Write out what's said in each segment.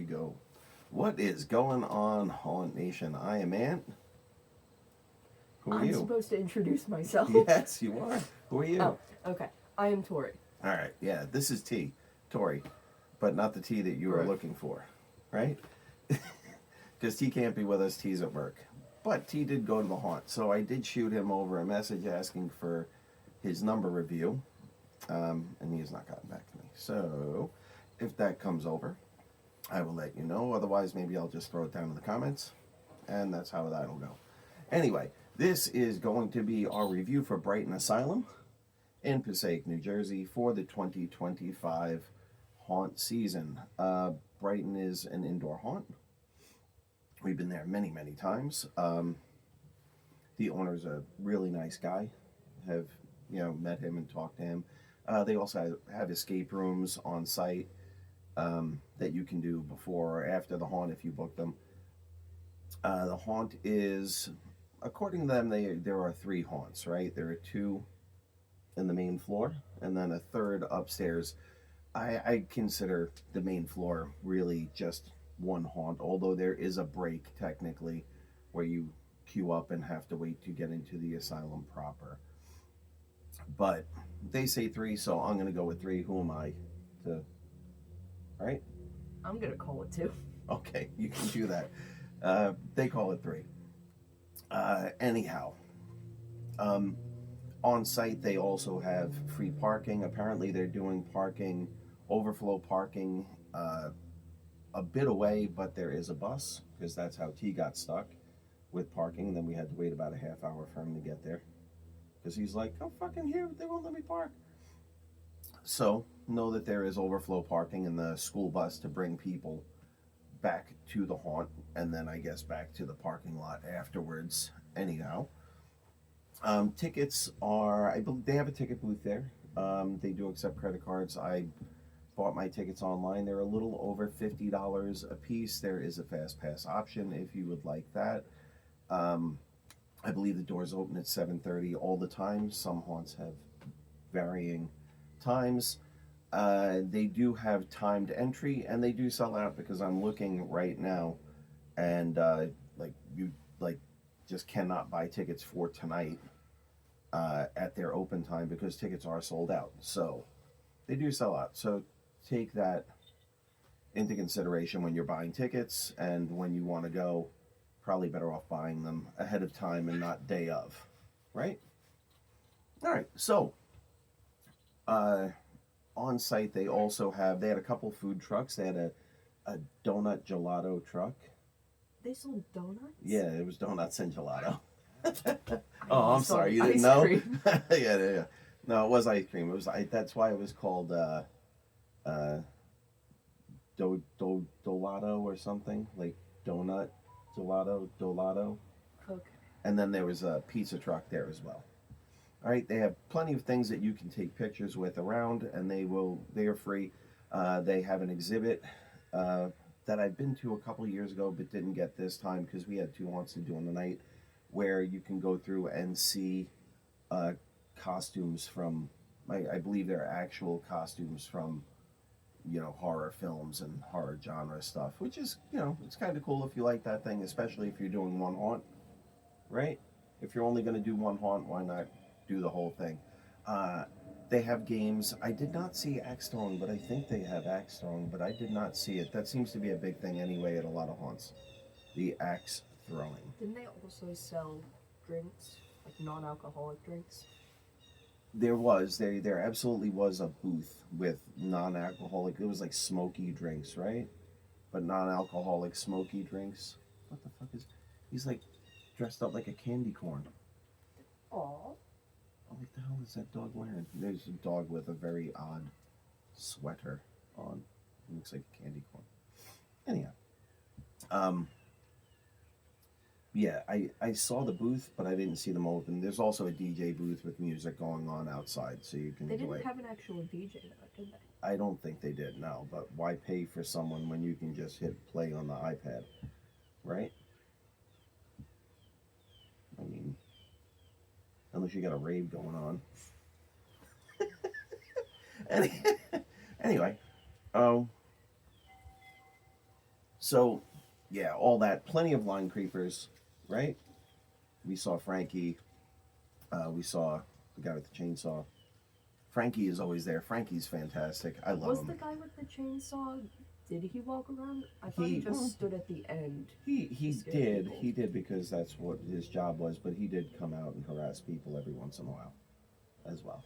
go. What is going on, Haunt Nation? I am Ant. Who are I'm you? supposed to introduce myself. Yes, you are. Who are you? Oh, okay. I am Tori. All right, yeah, this is T, Tori, but not the T that you were Right. looking for, right? Because T can't be with us, T's at work. But T did go to the haunt, so I did shoot him over a message asking for his number review, and he has not gotten back to me. So, if that comes over, I will let you know. Otherwise, maybe I'll just throw it down in the comments, and that's how that'll go. Anyway, this is going to be our review for Brighton Asylum in Passaic, New Jersey for the 2025 haunt season. Brighton is an indoor haunt. We've been there many, many times. The owner's a really nice guy. Have met him and talked to him. They also have escape rooms on site that you can do before or after the haunt if you book them. The haunt is, according to them, there are 3 haunts, right? There are 2 in the main floor and then a 3rd upstairs. I consider the main floor really just one haunt, although there is a break technically where you queue up and have to wait to get into the asylum proper. But they say 3, so I'm going to go with 3. Who am I to, right? I'm going to call it 2. Okay, you can do that. They call it 3. Anyhow, on site they also have free parking. Apparently they're doing parking, overflow parking, a bit away, but there is a bus, because that's how T got stuck with parking. Then we had to wait about a half hour for him to get there, because he's like, I'm fucking here, they won't let me park. So know that there is overflow parking in the school bus to bring people back to the haunt, and then I guess back to the parking lot afterwards. Anyhow, tickets are, I believe they have a ticket booth there. They do accept credit cards. I bought my tickets online. They're a little over $50 a piece. There is a fast pass option if you would like that. I believe the doors open at 7:30 all the time. Some haunts have varying times. They do have timed entry, and they do sell out, because I'm looking right now, and you just cannot buy tickets for tonight at their open time, because tickets are sold out. So they do sell out. So take that into consideration when you're buying tickets, and when you want to go, probably better off buying them ahead of time and not day of, right? All right, so on site they also they had a couple food trucks. They had a donut gelato truck. They sold donuts? Yeah, it was donuts and gelato. I Oh, I'm sold sorry, you ice didn't know? cream. Yeah. No, it was ice cream. It was. That's why it was called Dolato or something, like donut Dolato. Okay. And then there was a pizza truck there as well. All right, they have plenty of things that you can take pictures with around, and they are free. They have an exhibit that I've been to a couple years ago, but didn't get this time because we had 2 haunts to do on the night, where you can go through and see costumes from, I believe they're actual costumes from, horror films and horror genre stuff, which is, it's kind of cool if you like that thing, especially if you're doing one haunt, right? If you're only going to do one haunt, why not do the whole thing? They have games. I did not see Axe Throwing, but I think they have Axe Throwing, but I did not see it. That seems to be a big thing anyway at a lot of haunts, the Axe Throwing. Didn't they also sell drinks, like non-alcoholic drinks? There absolutely was a booth with non-alcoholic. It was like smoky drinks, right? But non-alcoholic smoky drinks. What the fuck is? He's like dressed up like a candy corn. Aw. Oh, what the hell is that dog wearing? There's a dog with a very odd sweater on. It looks like a candy corn. Anyhow, yeah, I saw the booth, but I didn't see them open. There's also a DJ booth with music going on outside, so you can They enjoy didn't it. have an actual DJ though, did they? I don't think they did, no. But why pay for someone when you can just hit play on the iPad, right? I mean, unless you got a rave going on. Anyway, So, yeah, all that. Plenty of line creepers, right? We saw Frankie. We saw the guy with the chainsaw. Frankie is always there. Frankie's fantastic. I love Was him. the guy with the chainsaw? Did he walk around? I thought he just stood at the end. He to scare did. people. He did because that's what his job was, but he did come out and harass people every once in a while as well.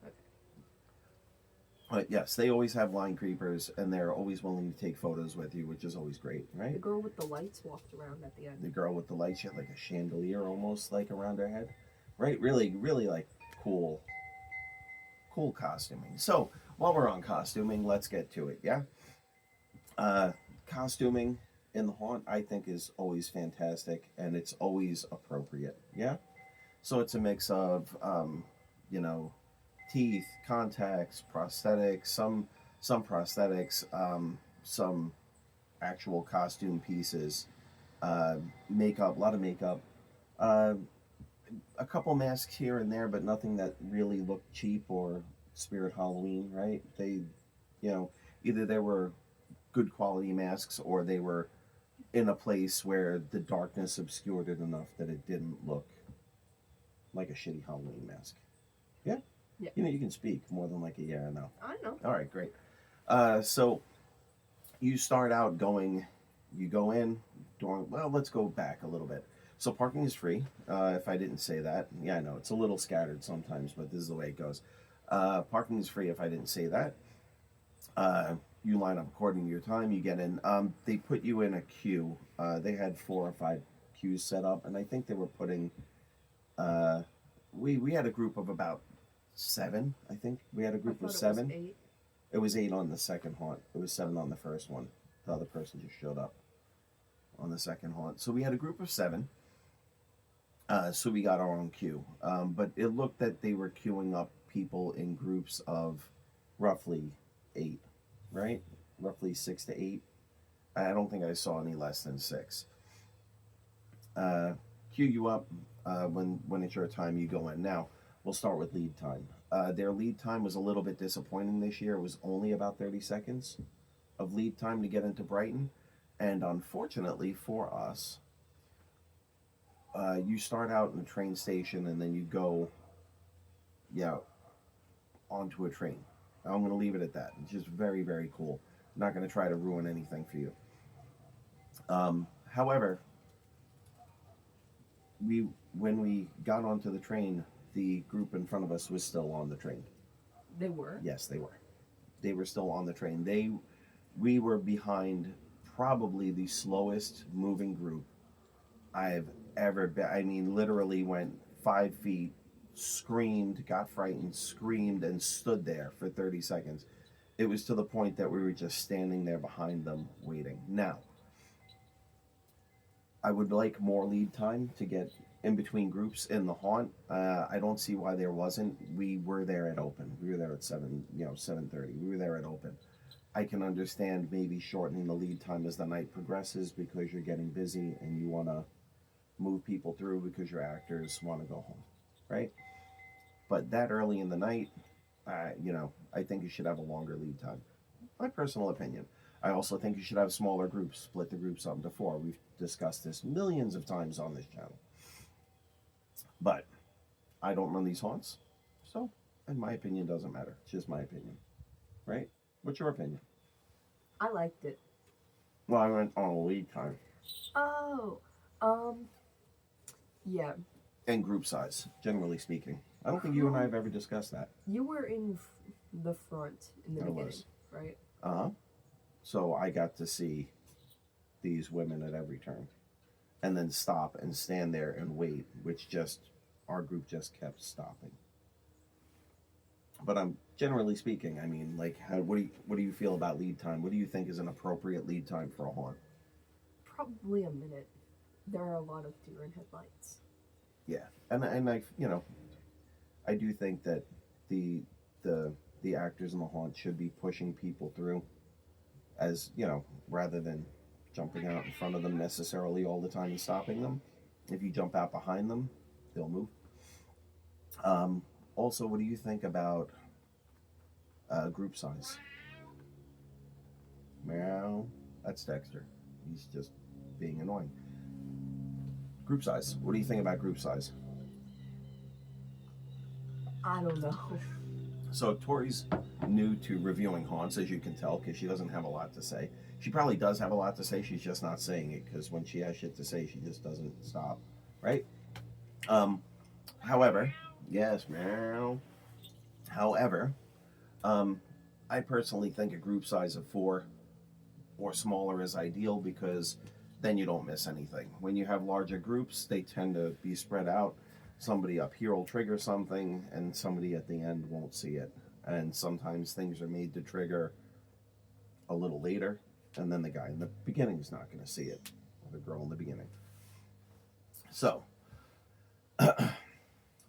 Okay. But yes, they always have line creepers and they're always willing to take photos with you, which is always great, The right? girl with the lights walked around at the The end. girl with the light, she had like a chandelier almost like around her head. Right? Really, really like cool costuming. So while we're on costuming, let's get to it, yeah? Costuming in the haunt, I think, is always fantastic and it's always appropriate. Yeah. So it's a mix of, you know, teeth, contacts, prosthetics, some prosthetics, some actual costume pieces, makeup, a lot of makeup, uh, a couple masks here and there, but nothing that really looked cheap or Spirit Halloween. Right? They, you know, either they were good quality masks or they were in a place where the darkness obscured it enough that it didn't look like a shitty Halloween mask. Yeah? Yeah. You know, you can speak more than like a yeah or no. I know. All right, great. So you start out going, you go in, during, well, let's go back a little bit. So parking is free. If I didn't say that, yeah, I know it's a little scattered sometimes, but this is the way it goes. Parking is free if I didn't say that. You line up according to your time. You get in. They put you in a queue. They had 4 or 5 queues set up, and I think they were putting. We had a group of about 7. I think we had a group I of thought 7. It was 8. It was 8 on the second haunt. It was 7 on the first one. The other person just showed up on the second haunt. So we had a group of 7. So we got our own queue. But it looked that they were queuing up people in groups of roughly 8, right? Roughly 6 to 8. I don't think I saw any less than 6. Queue you up. When it's your time, you go in. Now, we'll start with lead time. Their lead time was a little bit disappointing this year. It was only about 30 seconds of lead time to get into Brighton. And unfortunately for us, you start out in the train station and then you go, yeah, onto a train. I'm going to leave it at that. It's just very, very cool. I'm not going to try to ruin anything for you. However, when we got onto the train, the group in front of us was still on the train. They were? Yes, they were. They were still on the train. We were behind probably the slowest moving group I've ever been. I mean, literally went 5 feet, screamed, got frightened, screamed, and stood there for 30 seconds. It was to the point that we were just standing there behind them waiting. Now, I would like more lead time to get in between groups in the haunt. I don't see why there wasn't. We were there at open. We were there at 7:30. We were there at open. I can understand maybe shortening the lead time as the night progresses because you're getting busy and you want to move people through because your actors want to go home, right? But that early in the night, I think you should have a longer lead time. My personal opinion. I also think you should have smaller groups, split the groups up into 4. We've discussed this millions of times on this channel. But I don't run these haunts, so in my opinion doesn't matter. It's just my opinion, right? What's your opinion? I liked it. Well, I went on a lead time. Oh, yeah. And group size, generally speaking. I don't think you and I have ever discussed that. You were in the front in the I beginning, was. right? Uh-huh. So I got to see these women at every turn. And then stop and stand there and wait, which our group just kept stopping. But I'm generally speaking, I mean, like, what do you feel about lead time? What do you think is an appropriate lead time for a haunt? Probably a minute. There are a lot of deer in headlights. Yeah, and I do think that the actors in the haunt should be pushing people through, as rather than jumping out in front of them necessarily all the time and stopping them. If you jump out behind them, they'll move. Also, what do you think about group size? Meow. That's Dexter. He's just being annoying. Group size. What do you think about group size? I don't know. So Tori's new to reviewing haunts, as you can tell, because she doesn't have a lot to say. She probably does have a lot to say. She's just not saying it, because when she has shit to say, she just doesn't stop, right? However, yes, meow. However, I personally think a group size of 4 or smaller is ideal, because then you don't miss anything. When you have larger groups, they tend to be spread out. Somebody up here will trigger something, and somebody at the end won't see it. And sometimes things are made to trigger a little later, and then the guy in the beginning is not going to see it, or the girl in the beginning. So,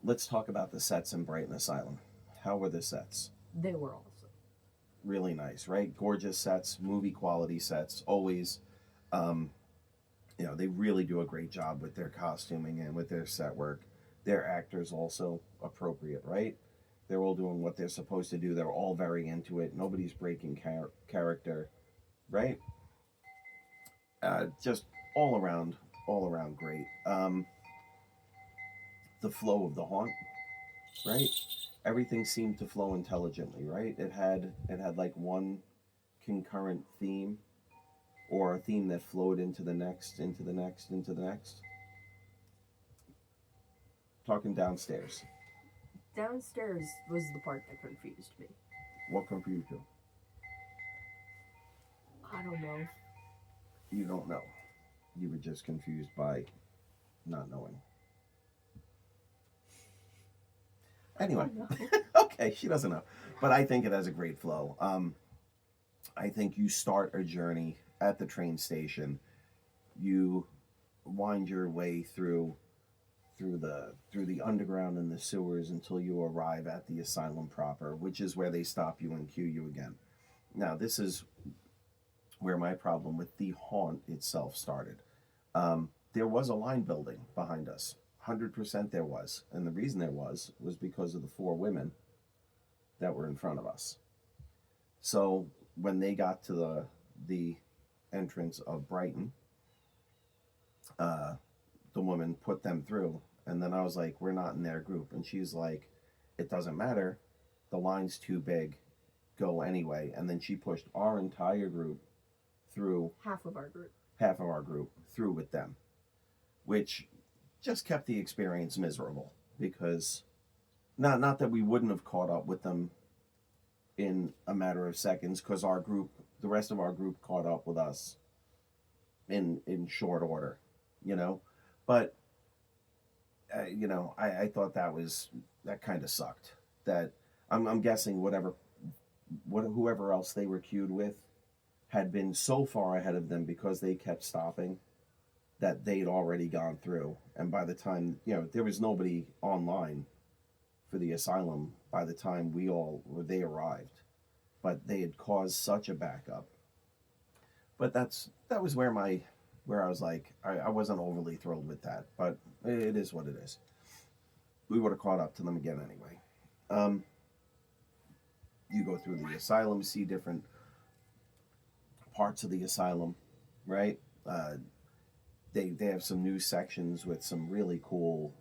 let's talk about the sets in Brighton Asylum. How were the sets? They were awesome. Really nice, right? Gorgeous sets, movie quality sets, always. They really do a great job with their costuming and with their set work. Their actors also appropriate, right? They're all doing what they're supposed to do. They're all very into it. Nobody's breaking character, right? Just all around great. The flow of the haunt, right? Everything seemed to flow intelligently, right? It had like one concurrent theme, or a theme that flowed into the next, into the next, into the next. Talking downstairs. Downstairs was the part that confused me. What confused you? I don't know. You don't know. You were just confused by not knowing. Anyway. Okay, she doesn't know. But I think it has a great flow. I think you start a journey at the train station. You wind your way through the underground and the sewers until you arrive at the asylum proper, which is where they stop you and cue you again. Now, this is where my problem with the haunt itself started. There was a line building behind us. 100% there was. And the reason there was because of the 4 women that were in front of us. So when they got to the entrance of Brighton, the woman put them through, and then I was like, we're not in their group. And she's like, it doesn't matter, the line's too big, go anyway. And then she pushed our entire group through. Half of our group Through with them, which just kept the experience miserable, because not that we wouldn't have caught up with them in a matter of seconds, because the rest of our group caught up with us in short order, but I thought that kind of sucked. That I'm guessing whoever else they were queued with had been so far ahead of them, because they kept stopping, that they'd already gone through. And by the time, there was nobody online for the asylum by the time they arrived, but they had caused such a backup. But that was where I was like, I wasn't overly thrilled with that, but it is what it is. We would have caught up to them again anyway. You go through the asylum, see different parts of the asylum, right? They have some new sections with some really cool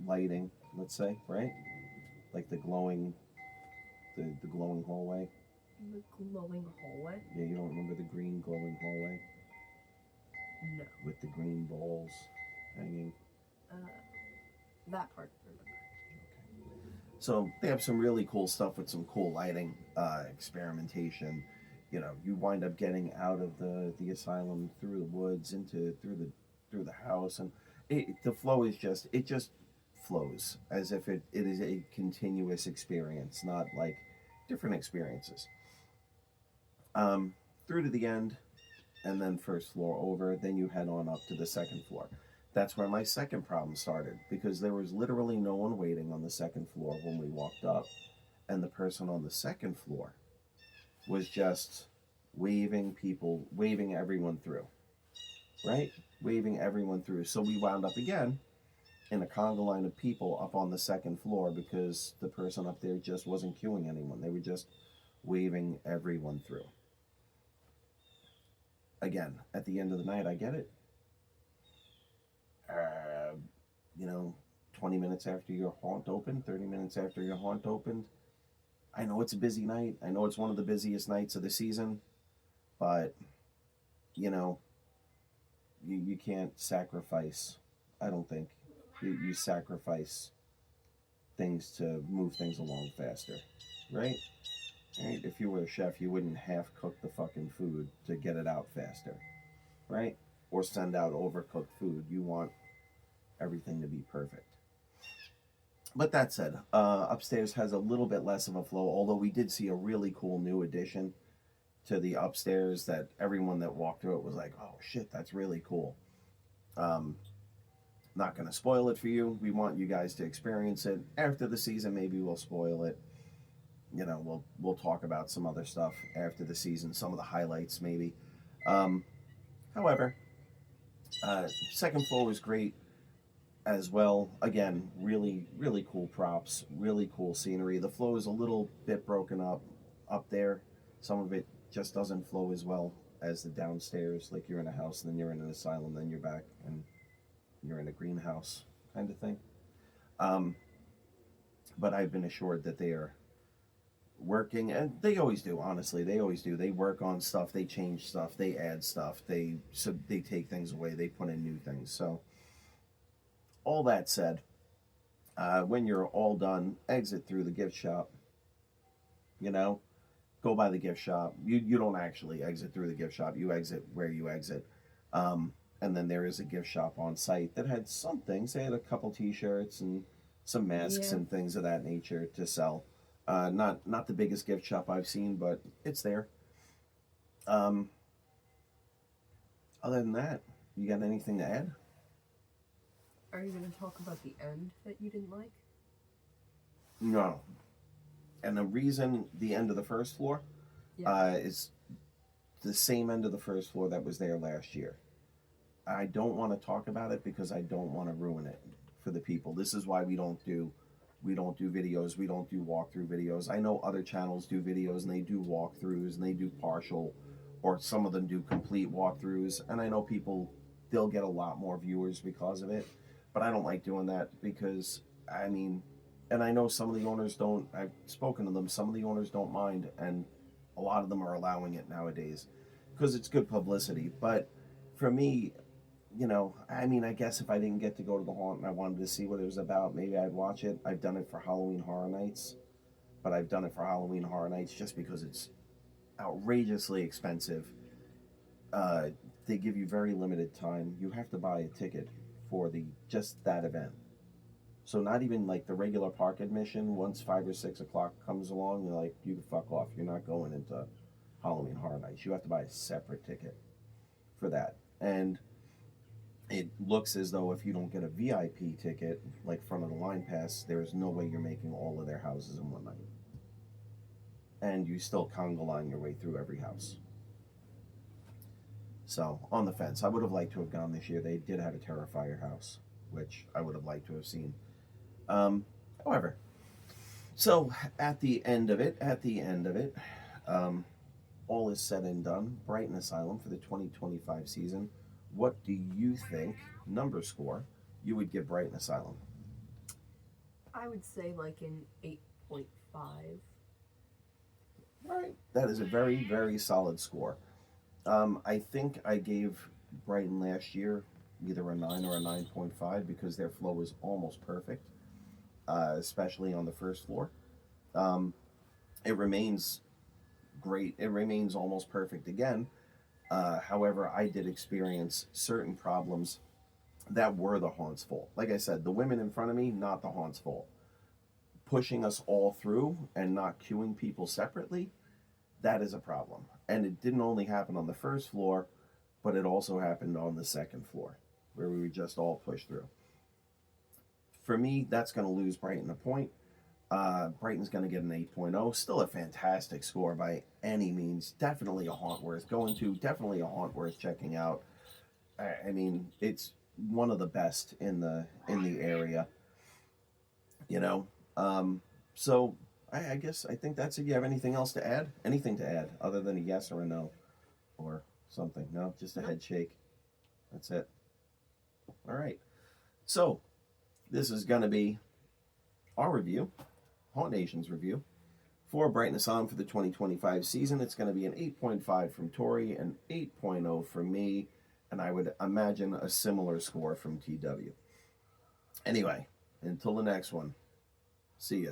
lighting, let's say, right? Like the glowing hallway. The glowing hallway? Yeah, you don't remember the green glowing hallway? No. With the green balls hanging. That part. Okay. So they have some really cool stuff with some cool lighting, experimentation. You wind up getting out of the asylum through the woods through the house, and the flow is just flows as if it is a continuous experience, not like different experiences. Through to the end, and then first floor over, then you head on up to the second floor. That's where my second problem started, because there was literally no one waiting on the second floor when we walked up, and the person on the second floor was just waving everyone through, right? Waving everyone through. So we wound up again in a conga line of people up on the second floor, because the person up there just wasn't queuing anyone. They were just waving everyone through. again, at the end of the night, I get it. You know, 20 minutes after your haunt opened, 30 minutes after your haunt opened. I know it's a busy night. I know it's one of the busiest nights of the season, but, you know, you can't sacrifice, I don't think. You sacrifice things to move things along faster, right? Right? If you were a chef, you wouldn't half cook the fucking food to get it out faster, right? Or send out overcooked food. You want everything to be perfect. But that said, upstairs has a little bit less of a flow, although we did see a really cool new addition to the upstairs that everyone that walked through it was like, oh shit, that's really cool. Not going to spoil it for you. We want you guys to experience it. After the season, maybe we'll spoil it. You know, we'll talk about some other stuff after the season, some of the highlights maybe. However, second floor was great as well. Again, really, really cool props, really cool scenery. The flow is a little bit broken up there. Some of it just doesn't flow as well as the downstairs. Like you're in a house, and then you're in an asylum, then you're back, and you're in a greenhouse kind of thing. But I've been assured that they are working, and they always do. Honestly, they always do. They work on stuff, they change stuff, they add stuff, they take things away, they put in new things. So all that said, when you're all done, exit through the gift shop. You know, go by the gift shop. You don't actually exit through the gift shop. You exit where you exit. And then there is a gift shop on site that had some things. They had a couple T-shirts and some masks and things of that nature to sell. Not the biggest gift shop I've seen, but it's there. Other than that, you got anything to add? Are you going to talk about the end that you didn't like? No. And the reason the end of the first floor is the same end of the first floor that was there last year. I don't want to talk about it because I don't want to ruin it for the people. This is why we don't do videos. We don't do walkthrough videos. I know other channels do videos and they do walkthroughs and they do partial, or some of them do complete walkthroughs. And I know people, they'll get a lot more viewers because of it. But I don't like doing that because, I mean, and I know some of the owners don't, I've spoken to them, some of the owners don't mind, and a lot of them are allowing it nowadays because it's good publicity. But for me, you know, I mean, I guess if I didn't get to go to the haunt and I wanted to see what it was about, maybe I'd watch it. I've done it for Halloween Horror Nights, but I've done it for Halloween Horror Nights just because it's outrageously expensive. They give you very limited time. You have to buy a ticket for just that event. So not even like the regular park admission. Once 5 or 6 o'clock comes along, you're like, you can fuck off. You're not going into Halloween Horror Nights. You have to buy a separate ticket for that. And it looks as though if you don't get a VIP ticket, like front of the line pass, there is no way you're making all of their houses in one night. And you still conga line your way through every house. So, on the fence. I would have liked to have gone this year. They did have a Terrifier house, which I would have liked to have seen. However, so at the end of it, all is said and done. Brighton Asylum for the 2025 season. What do you think, number score, you would give Brighton Asylum? I would say like an 8.5. All right. That is a very, very solid score. I think I gave Brighton last year either a 9 or a 9.5 because their flow was almost perfect, especially on the first floor. It remains great. It remains almost perfect again. However, I did experience certain problems that were the haunt's fault. Like I said, the women in front of me, not the haunt's fault. Pushing us all through and not queuing people separately, that is a problem. And it didn't only happen on the first floor, but it also happened on the second floor, where we were just all pushed through. For me, that's going to lose Brighton a point. Brighton's going to get an 8.0. Still a fantastic score by any means. Definitely a haunt worth going to. Definitely a haunt worth checking out. I mean, it's one of the best in the area. You know, so I guess I think that's it. You have anything else to add? Anything to add other than a yes or a no, or something? No, just a Nope. head shake. That's it. All right. So this is going to be our review, Haunt Nation's review, for Brighton Asylum for the 2025 season. It's going to be an 8.5 from Tori, an 8.0 from me, and I would imagine a similar score from TW. Anyway, until the next one, see ya.